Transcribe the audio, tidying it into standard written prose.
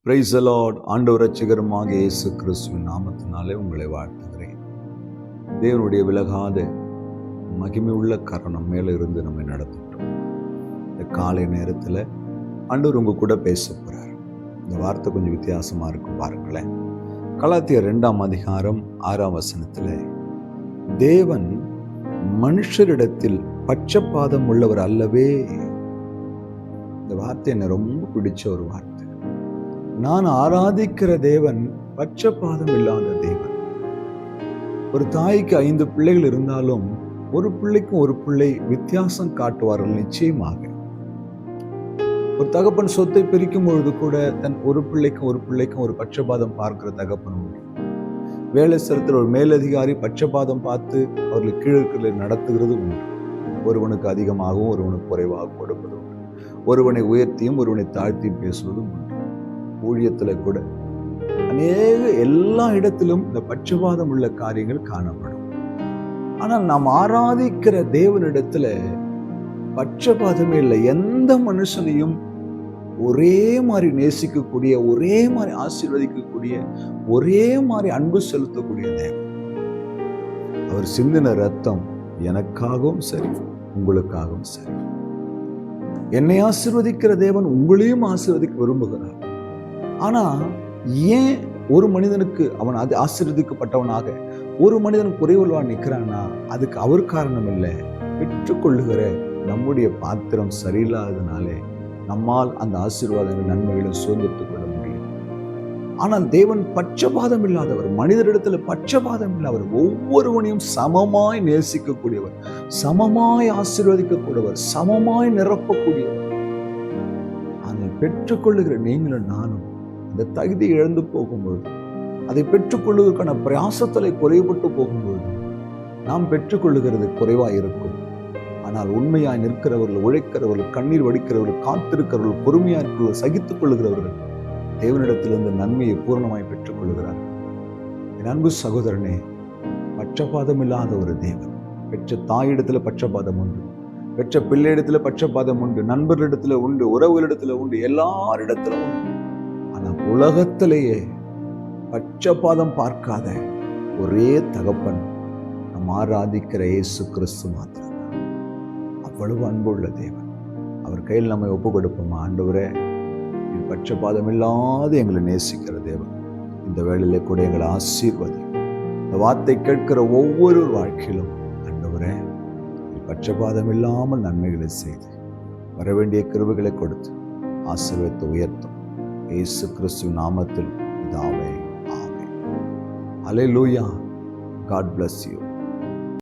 Praise the Lord. ஆண்டவர் இரட்சகருமாக இயேசு கிறிஸ்துவின் நாமத்தினாலே உங்களை வாழ்த்துகிறேன். தேவனுடைய விலகாத மகிமை உள்ள கரம் மேல இருந்து நம்மை நடத்தட்டும். இந்த காலை நேரத்தில் ஆண்டவர் உங்க கூட பேச போறார். இந்த வார்த்தை கொஞ்சம் வித்தியாசமா இருக்கும், பாருங்களேன். கலாத்தியர் 2ஆம் அதிகாரம் 6ஆம் வசனத்துல, தேவன் மனுஷரிடத்தில் பட்சபாதம் உள்ளவர் அல்லவே. இந்த வார்த்தை என்ன ரொம்ப பிடிச்ச ஒரு வார்த்தை. நான் ஆராதிக்கிற தேவன் பட்சபாதம் இல்லாத தேவன். ஒரு தாய்க்கு 5 பிள்ளைகள் இருந்தாலும் ஒரு பிள்ளைக்கும் ஒரு பிள்ளை வித்தியாசம் காட்டுவார்கள் நிச்சயமாக. ஒரு தகப்பன் சொத்தை பிரிக்கும் பொழுது கூட தன் ஒரு பிள்ளைக்கும் ஒரு பட்சபாதம் பார்க்கிற தகப்பன் உண்டு. வேலை ஸ்தலத்தில் ஒரு மேலதிகாரி பட்சபாதம் பார்த்து அவர்கள் கீழே நடத்துகிறது உண்டு. ஒருவனுக்கு அதிகமாகவும் ஒருவனுக்கு குறைவாகவும் கொடுப்பது உண்டு. ஒருவனை உயர்த்தியும் ஒருவனை தாழ்த்தியும் பேசுவதும் உண்டு. ஊழியத்துல கூட எல்லா இடத்திலும் இந்த பட்சபாதம் உள்ள காரியங்கள் காணப்படும். ஆனால் நாம் ஆராதிக்கிற தேவனிடத்துல பட்சபாதமே இல்லை. எந்த மனுஷனையும் ஒரே மாதிரி நேசிக்கக்கூடிய, ஒரே மாதிரி ஆசீர்வதிக்கக்கூடிய, ஒரே மாதிரி அன்பு செலுத்தக்கூடிய தேவன். அவர் சிந்தின ரத்தம் எனக்காகவும் சரி, உங்களுக்காகவும் சரி. என்னை ஆசீர்வதிக்கிற தேவன் உங்களையும் ஆசீர்வதிக்க விரும்புகிறார். ஆனா ஏன் ஒரு மனிதனுக்கு அவன் அது ஆசீர்வதிக்கப்பட்டவனாக ஒரு மனிதன் குறைவுள்ளவா நிற்கிறான்னா, அதுக்கு அவர் காரணம் இல்லை. பெற்றுக்கொள்ளுகிற நம்முடைய பாத்திரம் சரியில்லாததுனாலே நம்மால் அந்த ஆசீர்வாதங்கள் நன்மைகளை சுதந்திரத்துக் கொள்ள முடியும். ஆனால் தேவன் பட்சபாதம் இல்லாதவர், மனிதரிடத்துல பட்சபாதம் இல்லாதவர், ஒவ்வொருவனையும் சமமாய் நேசிக்கக்கூடியவர், சமமாய் ஆசீர்வதிக்கக்கூடியவர், சமமாய் நிரப்பக்கூடியவர். ஆனால் பெற்றுக்கொள்ளுகிற நீங்களும் நானும் அந்த தகுதி இழந்து போகும்பொழுது, அதை பெற்றுக்கொள்வதற்கான பிரயாசத்தலை குறைபட்டு போகும்பொழுது நாம் பெற்றுக்கொள்ளுகிறது குறைவாக இருக்கும். ஆனால் உண்மையாய் நிற்கிறவர்கள், உழைக்கிறவர்கள், கண்ணீர் வடிக்கிறவர்கள், காத்திருக்கிறவர்கள், பொறுமையா இருக்கிறவர்கள், சகித்துக் கொள்ளுகிறவர்கள் தேவனிடத்திலிருந்து நன்மையை பூர்ணமாய் பெற்றுக்கொள்ளுகிறார்கள். என் அன்பு சகோதரனே, பட்சபாதம் இல்லாத ஒரு தேவன். பெற்ற தாயிடத்துல பட்சபாதம் உண்டு, பெற்ற பிள்ளையிடத்துல பட்சபாதம் உண்டு, நண்பர்களிடத்துல உண்டு, உறவுகளிடத்துல உண்டு, எல்லாரிடத்திலும் உண்டு. ஆனா உலகத்திலேயே பட்சபாதம் பார்க்காத ஒரே தகப்பன் நம் ஆராதிக்கிற இயேசு கிறிஸ்து மாத்திரம். அவ்வளவு அன்புள்ள தேவன். அவர் கையில் நம்மை ஒப்பு கொடுப்போமா? ஆண்டவரே, பட்சபாதம் இல்லாத எங்களை நேசிக்கிற தேவன், இந்த வேளையிலே கூட எங்களை ஆசீர்வதி. இந்த வார்த்தை கேட்கிற ஒவ்வொரு வாழ்க்கையிலும் ஆண்டவரே, பட்சபாதம் இல்லாமல் நன்மைகளை செய்து வரவேண்டிய கிருபைகளை கொடுத்து ஆசீர்வதித்து உயர்த்தும் இயேசு கிறிஸ்துவின் நாமத்தில் பிதாவே, ஆமென். அல்லேலூயா. God bless you.